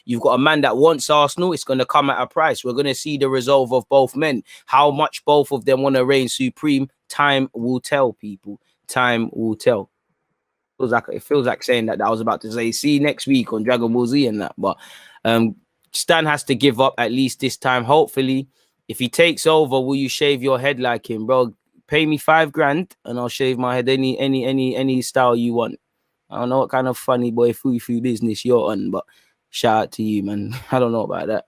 You've got a man that wants Arsenal. It's going to come at a price. We're going to see the resolve of both men. How much both of them want to reign supreme, time will tell, people. Time will tell. It feels like saying that I was about to say, see next week on Dragon Ball Z and that. But Stan has to give up at least this time. Hopefully, if he takes over, will you shave your head like him, bro? Pay me $5,000 and I'll shave my head any style you want. I don't know what kind of funny boy foo business you're on, but shout out to you, man. I don't know about that.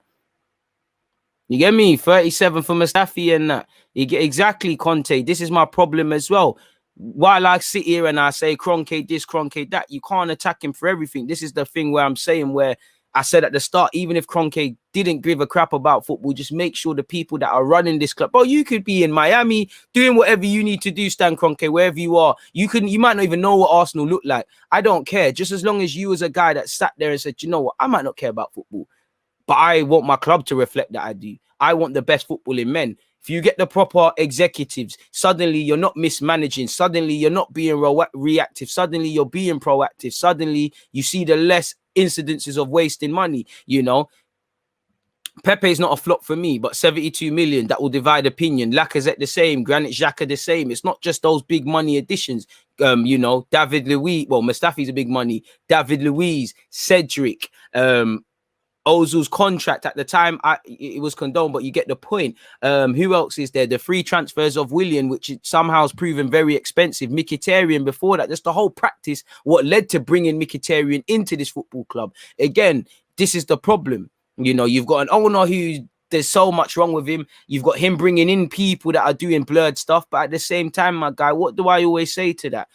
You get me? 37 for Mustafi and that. You get exactly, Conte. This is my problem as well. While I sit here and I say Kroenke this, Kroenke that, you can't attack him for everything. This is the thing where I'm saying, where I said at the start, even if Kroenke didn't give a crap about football, just make sure the people that are running this club, bro, you could be in Miami doing whatever you need to do, Stan Kroenke, wherever you are. You might not even know what Arsenal look like. I don't care. Just as long as you as a guy that sat there and said, you know what, I might not care about football, but I want my club to reflect that I do. I want the best footballing men. If you get the proper executives, suddenly you're not mismanaging. Suddenly you're not being reactive. Suddenly you're being proactive. Suddenly you see the less incidences of wasting money. You know, Pepe is not a flop for me, but 72 million, that will divide opinion. Lacazette the same, Granit Xhaka the same. It's not just those big money additions. You know, David Luiz, well, Mustafi's a big money. David Luiz, Cedric, Ozil's contract at the time, it was condoned, but you get the point. Who else is there? The free transfers of Willian, which somehow has proven very expensive. Mkhitaryan before that. Just the whole practice, what led to bringing Mkhitaryan into this football club. Again, this is the problem. You know, you've got an owner who there's so much wrong with him. You've got him bringing in people that are doing blurred stuff. But at the same time, my guy, what do I always say to that?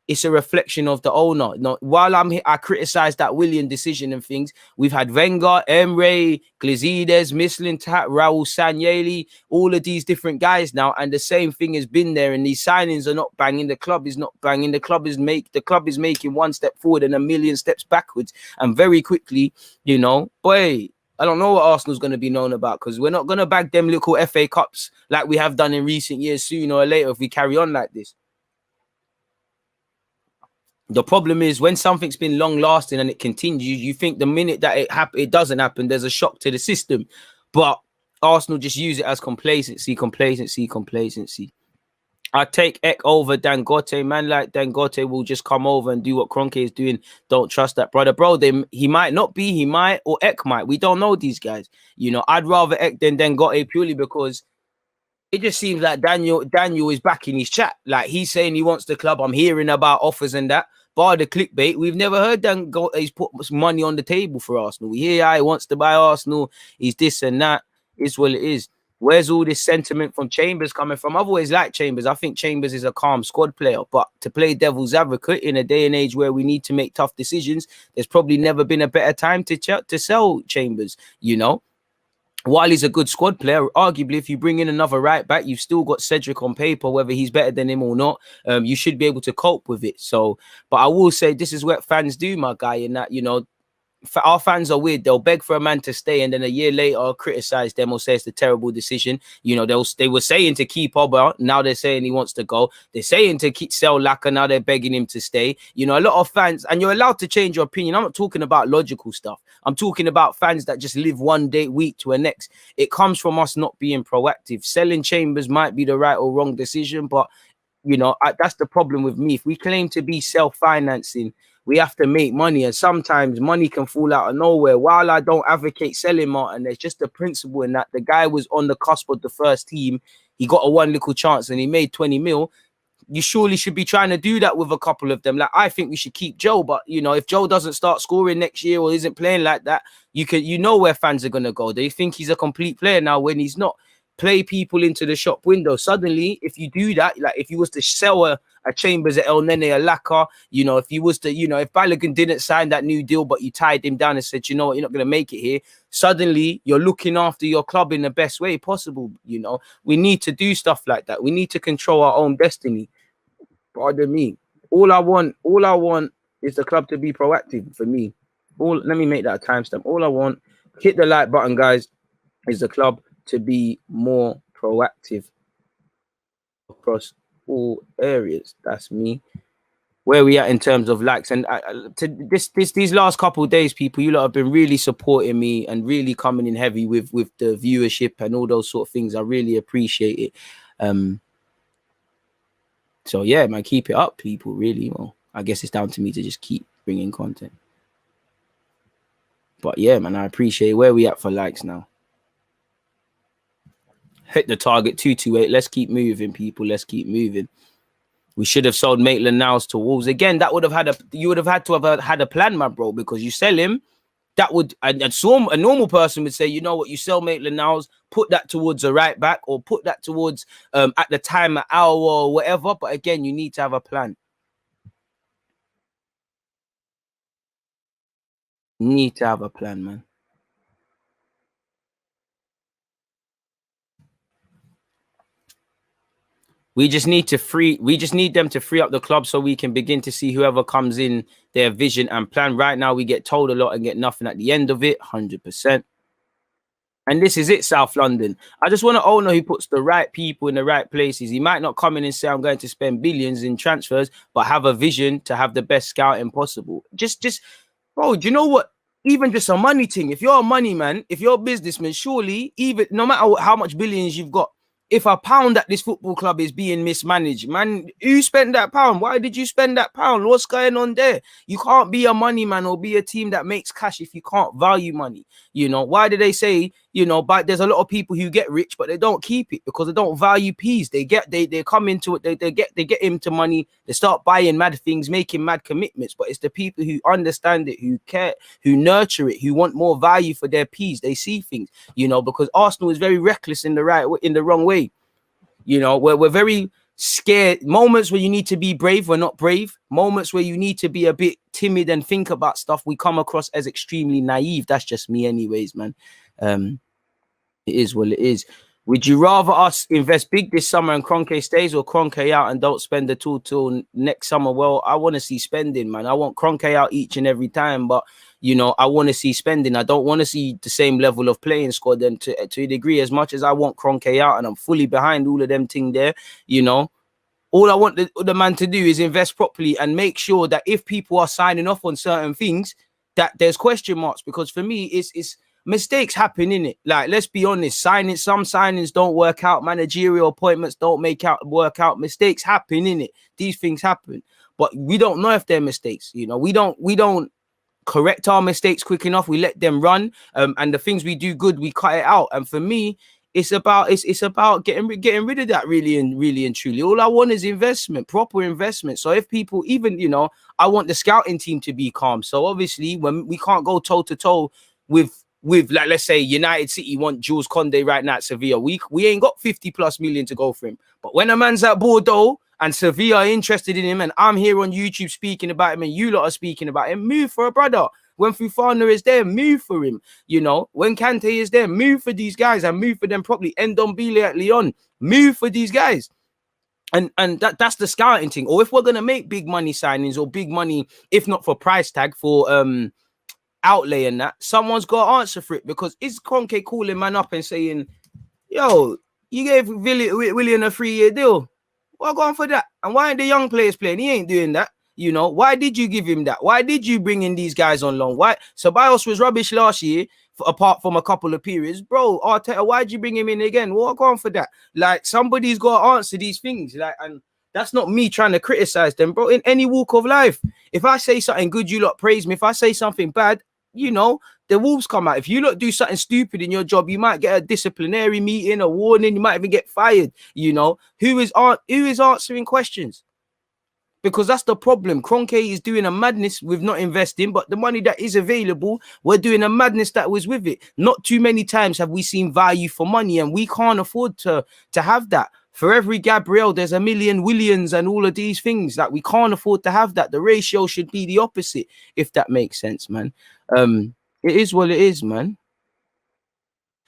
It's a reflection of the owner. No, while I'm here, I criticize that Willian decision and things. We've had Wenger, Emre, Glazides, Mislintat, Raul Sanjeli, all of these different guys now, and the same thing has been there. And these signings are not banging. The club is not banging. The club is making one step forward and a million steps backwards. And very quickly, you know, boy, I don't know what Arsenal's going to be known about, because we're not going to bag them little FA Cups like we have done in recent years sooner or later if we carry on like this. The problem is when something's been long lasting and it continues, you think the minute that it doesn't happen, there's a shock to the system. But Arsenal just use it as complacency. I take Ek over Dangote. Man like Dangote will just come over and do what Kroenke is doing. Don't trust that brother. Bro, he might not be, he might, or Ek might. We don't know these guys. You know, I'd rather Ek than Dangote purely because it just seems like Daniel is back in his chat. Like, he's saying he wants the club. I'm hearing about offers and that. Bar the clickbait, we've never heard he's put money on the table for Arsenal. We hear how he wants to buy Arsenal. He's this and that. It's what it is. Where's all this sentiment from Chambers coming from? I've always liked Chambers. I think Chambers is a calm squad player. But to play devil's advocate in a day and age where we need to make tough decisions, there's probably never been a better time to sell Chambers, you know? While he's a good squad player, arguably, if you bring in another right back, you've still got Cedric on paper, whether he's better than him or not. You should be able to cope with it. So, but I will say this is what fans do, my guy, in that, you know, our fans are weird. They'll beg for a man to stay, and then a year later I'll criticize them or say it's a terrible decision. You know, they were saying to keep Oba, now they're saying he wants to go. They're saying to sell Laka, now they're begging him to stay. You know, a lot of fans, and you're allowed to change your opinion. I'm not talking about logical stuff. I'm talking about fans that just live one week to a next. It comes from us not being proactive. Selling Chambers might be the right or wrong decision, but you know, that's the problem with me. If we claim to be self-financing, we have to make money, and sometimes money can fall out of nowhere. While I don't advocate selling Martin, there's just a principle in that the guy was on the cusp of the first team. He got a one little chance and he made 20 mil. You surely should be trying to do that with a couple of them. Like, I think we should keep Joe, but you know, if Joe doesn't start scoring next year or isn't playing like that, you know where fans are gonna go. They think he's a complete player now when he's not. Play people into the shop window. Suddenly, if you do that, like if you was to sell a Chambers, a El Nene, a Laka, you know, if you was to, you know, if Balogun didn't sign that new deal, but you tied him down and said, you know what, you're not going to make it here, suddenly you're looking after your club in the best way possible. You know, we need to do stuff like that. We need to control our own destiny. Pardon me. All I want is the club to be proactive for me. Let me make that a timestamp. All I want, hit the like button, guys, is the club to be more proactive across all areas. That's me. where we at in terms of likes. And these last couple of days, people, you lot have been really supporting me and really coming in heavy with the viewership and all those sort of things. I really appreciate it. So yeah, man, keep it up, people. Really, well, I guess it's down to me to just keep bringing content. But yeah, man, I appreciate where we at for likes now. Hit the target 228. Let's keep moving, people. Let's keep moving. We should have sold Maitland-Niles to Wolves again. That would have had you would have had to have had a plan, my bro, because you sell him. That would a normal person would say, you know what, you sell Maitland-Niles, put that towards a right back or put that towards at the time an hour or whatever. But again, you need to have a plan. You need to have a plan, man. We just need them to free up the club so we can begin to see whoever comes in their vision and plan. Right now, we get told a lot and get nothing at the end of it, 100%. And this is it, South London. I just want an owner who puts the right people in the right places. He might not come in and say, I'm going to spend billions in transfers, but have a vision to have the best scouting possible. Bro, do you know what? Even just a money thing. If you're a money man, if you're a businessman, surely, even no matter how much billions you've got, if a pound at this football club is being mismanaged, man, who spent that pound? Why did you spend that pound? What's going on there? You can't be a money man or be a team that makes cash if you can't value money. You know, why do they say, you know, but there's a lot of people who get rich, but they don't keep it because they don't value peace. They come into it, they get into money, they start buying mad things, making mad commitments. But it's the people who understand it, who care, who nurture it, who want more value for their peace. They see things, you know, because Arsenal is very reckless in the wrong way. You know, we're very scared. Moments where you need to be brave, we're not brave. Moments where you need to be a bit timid and think about stuff, we come across as extremely naive. That's just me anyways, man. It is what it is. Would you rather us invest big this summer and Kroenke stays, or Kroenke out and don't spend the tool till next summer? Well, I want to see spending, man. I want Kroenke out each and every time, but you know, I want to see spending. I don't want to see the same level of playing squad. And to a degree, as much as I want Kroenke out, and I'm fully behind all of them thing there, you know, all I want the man to do is invest properly and make sure that if people are signing off on certain things, that there's question marks. Because for me, it's mistakes happen in it. Like, let's be honest, some signings don't work out, managerial appointments don't work out. Mistakes happen in it. These things happen, but we don't know if they're mistakes. You know, we don't correct our mistakes quick enough. We let them run, and the things we do good, we cut it out. And for me, it's about getting rid of that really and truly. All I want is investment, proper investment. So if people, even, you know, I want the scouting team to be calm. So obviously, when we can't go toe to toe with like, let's say United City want Jules Koundé right now at Sevilla, we ain't got 50+ million to go for him. But when a man's at Bordeaux and Sevilla are interested in him, and I'm here on YouTube speaking about him, and you lot are speaking about him, move for a brother. When Fofana is there, move for him. You know, when Kante is there, move for these guys and move for them properly. Ndombele at Lyon, move for these guys. And that's the scouting thing. Or if we're gonna make big money signings or big money, if not for price tag, for outlay and that, someone's got to answer for it. Because is Kroenke calling man up and saying, yo, you gave Willian a 3-year deal, what going for that? And why ain't the young players playing? He ain't doing that. You know, why did you give him that? Why did you bring in these guys on loan? Why? Ceballos was rubbish last year, apart from a couple of periods. Bro, Arteta, why'd you bring him in again? What going for that? Like, somebody's got to answer these things. Like, and that's not me trying to criticize them, bro. In any walk of life, if I say something good, you lot praise me. If I say something bad, you know, the wolves come out. If you lot do something stupid in your job, you might get a disciplinary meeting, a warning. You might even get fired. You know, who is answering questions? Because that's the problem. Kroenke is doing a madness with not investing, but the money that is available, we're doing a madness that was with it. Not too many times have we seen value for money, and we can't afford to have that. For every Gabriel, there's a million Williams and all of these things. That we can't afford to have that. The ratio should be the opposite, if that makes sense, man. It is what it is, man.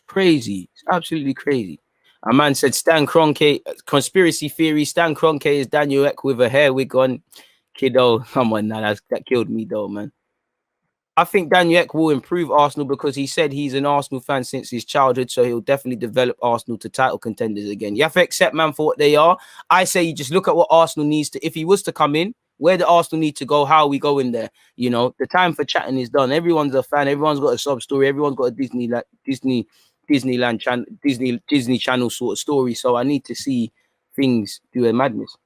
Crazy. It's absolutely crazy. A man said Stan Kroenke, conspiracy theory, Stan Kroenke is Daniel Ek with a hair wig on. Kiddo, come on now, that killed me though, man. I think Daniel Ek will improve Arsenal because he said he's an Arsenal fan since his childhood, so he'll definitely develop Arsenal to title contenders again. You have to accept, man, for what they are. I say you just look at what Arsenal needs to, if he was to come in, Where the Arsenal need to go, how are we going there? You know, the time for chatting is done. Everyone's a fan. Everyone's got a sub story. Everyone's got a Disney Channel sort of story. So I need to see things do a madness.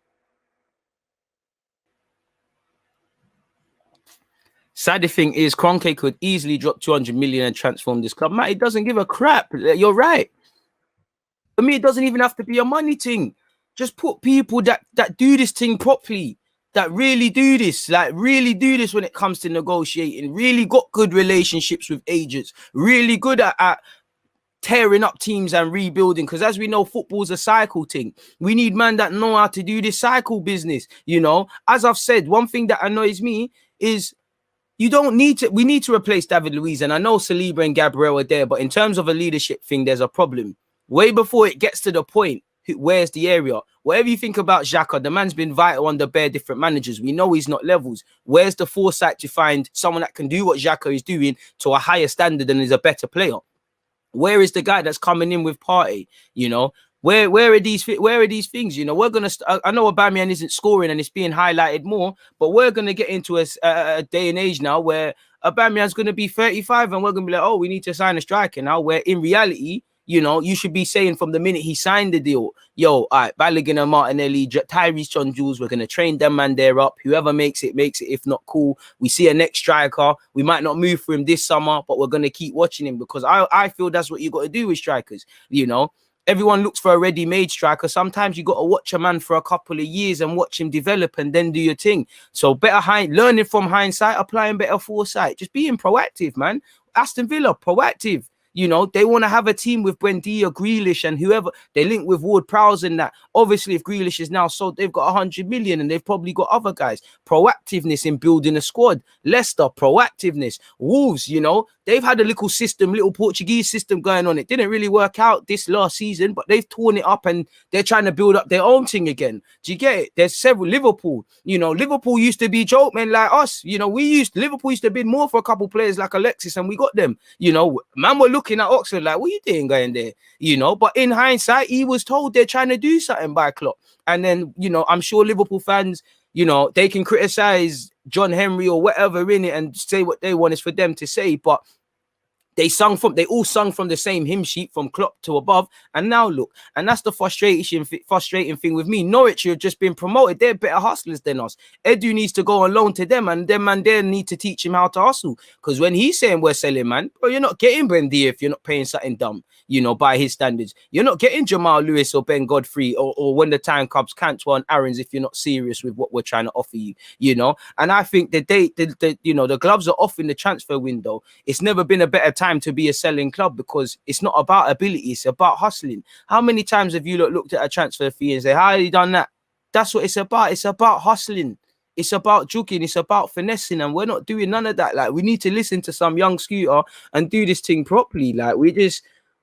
Sad thing is, Kroenke could easily drop 200 million and transform this club. Man, it doesn't give a crap. You're right. For me, it doesn't even have to be a money thing. Just put people that do this thing properly, that really do this, like really do this when it comes to negotiating, really got good relationships with agents, really good at tearing up teams and rebuilding. Because as we know, football's a cycle thing. We need men that know how to do this cycle business. You know, as I've said, one thing that annoys me is you don't need to. We need to replace David Luiz, and I know Saliba and Gabriel are there, but in terms of a leadership thing, there's a problem. Way before it gets to the point, where's the area? Whatever you think about Xhaka, the man's been vital under bare different managers. We know he's not levels. Where's the foresight to find someone that can do what Xhaka is doing to a higher standard and is a better player? Where is the guy that's coming in with Partey? You know, where are these things? You know, we're gonna. I know Aubameyang isn't scoring and it's being highlighted more, but we're gonna get into a day and age now where Aubameyang's gonna be 35 and we're gonna be like, oh, we need to sign a striker now. Where in reality, you know, you should be saying from the minute he signed the deal, yo, all right, Balogun and Martinelli, Tyrese John Jules, we're going to train them man there up. Whoever makes it. If not, cool. We see a next striker. We might not move for him this summer, but we're going to keep watching him because I feel that's what you got to do with strikers. You know, everyone looks for a ready-made striker. Sometimes you got to watch a man for a couple of years and watch him develop and then do your thing. So learning from hindsight, applying better foresight, just being proactive, man. Aston Villa, proactive. You know, they want to have a team with Buendia, Grealish, and whoever. They link with Ward-Prowse and that. Obviously, if Grealish is now sold, they've got 100 million and they've probably got other guys. Proactiveness in building a squad. Leicester, proactiveness. Wolves, you know, they've had a little Portuguese system going on. It didn't really work out this last season, but they've torn it up and they're trying to build up their own thing again. Do you get it? There's several. Liverpool, you know, Liverpool used to be joke men like us. You know, Liverpool used to bid more for a couple players like Alexis and we got them. You know, man, we're looking at Oxford like, what are you doing going there? You know, but in hindsight, he was told they're trying to do something by Klopp. And then, you know, I'm sure Liverpool fans, you know, they can criticize John Henry or whatever in it and say what they want is for them to say, but they all sung from the same hymn sheet from Klopp to above. And now look, and that's the frustrating thing with me. Norwich have just been promoted. They're better hustlers than us. Edu needs to go on loan to them and them man there need to teach him how to hustle. Because when he's saying we're selling, man, bro, you're not getting Buendia if you're not paying something dumb, you know, by his standards. You're not getting Jamal Lewis or Ben Godfrey or when the time comes, Cantwell and Aarons if you're not serious with what we're trying to offer you, you know. And I think that the gloves are off in the transfer window. It's never been a better time to be a selling club because it's not about ability, it's about hustling. How many times have you looked at a transfer fee and say, how have you done that? That's what it's about. It's about hustling. It's about jugging. It's about finessing. And we're not doing none of that. Like, we need to listen to some young scooter and do this thing properly. Like, we're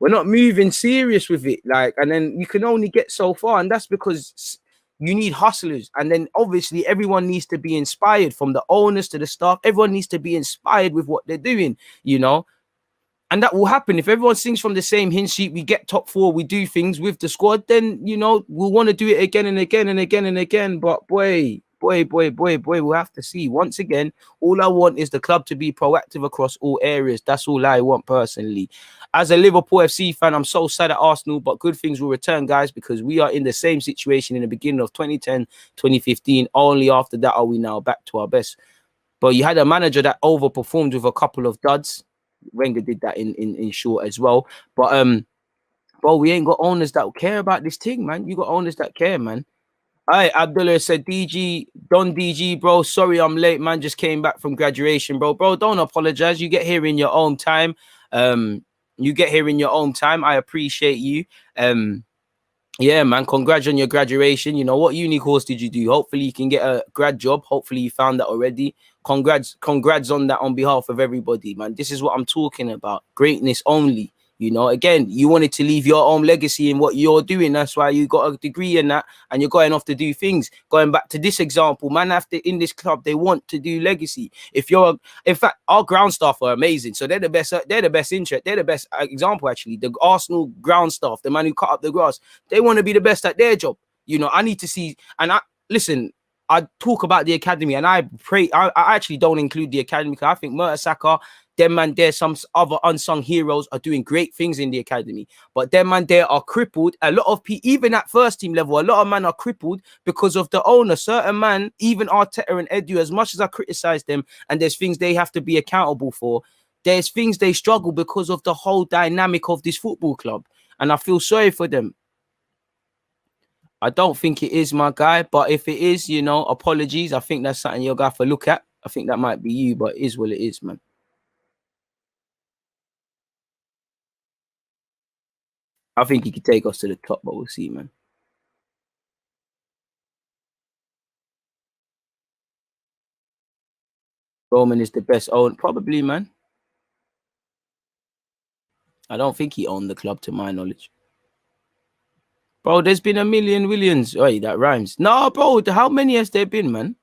not moving serious with it. Like, and then you can only get so far. And that's because you need hustlers. And then obviously everyone needs to be inspired, from the owners to the staff. Everyone needs to be inspired with what they're doing, you know. And that will happen if everyone sings from the same hymn sheet. We get top four, we do things with the squad, then, you know, we'll want to do it again and again and again and again. But boy, we'll have to see. Once again, all I want is the club to be proactive across all areas. That's all I want personally. As a Liverpool FC fan, I'm so sad at Arsenal, but good things will return, guys, because we are in the same situation in the beginning of 2010, 2015. Only after that are we now back to our best. But you had a manager that overperformed with a couple of duds. Wenger did that in short as well. But bro, we ain't got owners that care about this thing, man. You got owners that care, man. All right, Abdullah said, DG, bro. Sorry I'm late, man. Just came back from graduation, bro. Bro, don't apologize. You get here in your own time. I appreciate you. Yeah, man. Congrats on your graduation. You know, what uni course did you do? Hopefully you can get a grad job. Hopefully you found that already. Congrats on that on behalf of everybody, man. This is what I'm talking about. Greatness only. You know, again, you wanted to leave your own legacy in what you're doing. That's why you got a degree in that and you're going off to do things. Going back to this example, man, after in this club, they want to do legacy. In fact, our ground staff are amazing. So they're the best example, actually. The Arsenal ground staff, the man who cut up the grass, they want to be the best at their job. You know, I need to see, listen, I talk about the academy, and I actually don't include the academy because I think Mertesacker, them man there, some other unsung heroes are doing great things in the academy. But them man there are crippled. A lot of people, even at first team level, a lot of men are crippled because of the owner. Certain man, even Arteta and Edu, as much as I criticize them, and there's things they have to be accountable for, there's things they struggle because of the whole dynamic of this football club. And I feel sorry for them. I don't think it is, my guy. But if it is, you know, apologies. I think that's something you're going to have to look at. I think that might be you, but it is what it is, man. I think he could take us to the top, but we'll see, man. Roman is the best owned, probably, man. I don't think he owned the club, to my knowledge. Bro, there's been a million Williams. Wait, that rhymes. No, bro, how many has there been, man?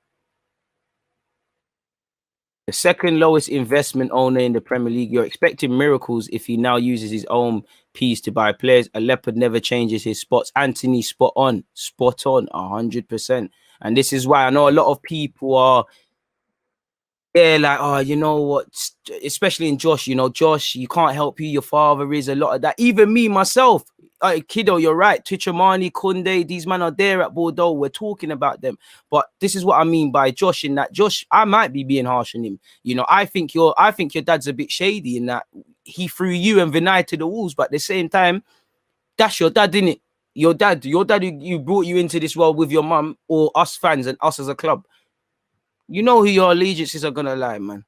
The second lowest investment owner in the Premier League. You're expecting miracles if he now uses his own piece to buy players. A leopard never changes his spots. Anthony, spot on, 100%. And this is why I know a lot of people are, yeah, like, oh, you know what, especially in Josh, you know, Josh, you can't help who your father is, a lot of that. Even me, myself, kiddo, you're right. Tuchemani, Kunde, these men are there at Bordeaux. We're talking about them. But this is what I mean by Josh, in that Josh, I might be being harsh on him. You know, I think your dad's a bit shady in that he threw you and Vinay to the wolves, but at the same time, that's your dad, innit? Your dad who brought you into this world with your mum, or us fans and us as a club. You know who your allegiances are gonna lie, man.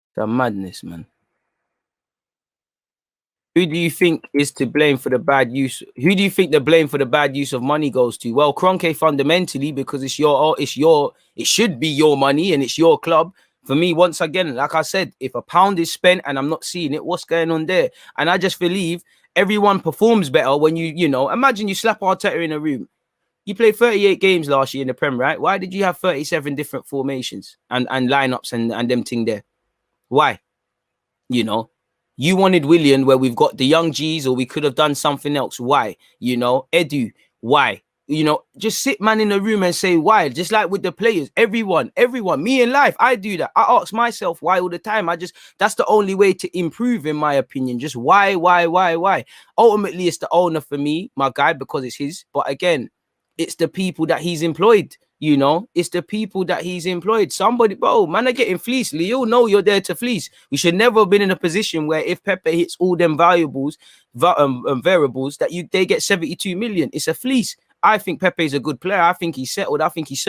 It's a madness, man. Who do you think is to blame for the bad use? Who do you think the blame for the bad use of money goes to? Well, Kroenke fundamentally, because it should be your money and it's your club. For me, once again, like I said, if a pound is spent and I'm not seeing it, what's going on there? And I just believe everyone performs better when you know, imagine you slap Arteta in a room. You played 38 games last year in the Prem, right? Why did you have 37 different formations and lineups and them thing there? Why? You know, you wanted William where we've got the young G's, or we could have done something else. Why? You know, Edu, why? You know, just sit man in the room and say why. Just like with the players, everyone, me in life, I do that. I ask myself why all the time. That's the only way to improve, in my opinion. Just why? Ultimately, it's the owner for me, my guy, because it's his. But again, it's the people that he's employed. You know, it's the people that he's employed. Somebody, bro, man, are getting fleeced. Leo, know you're there to fleece. We should never have been in a position where if Pepe hits all them variables that they get 72 million. It's a fleece. I think Pepe is a good player. I think he's settled. I think he's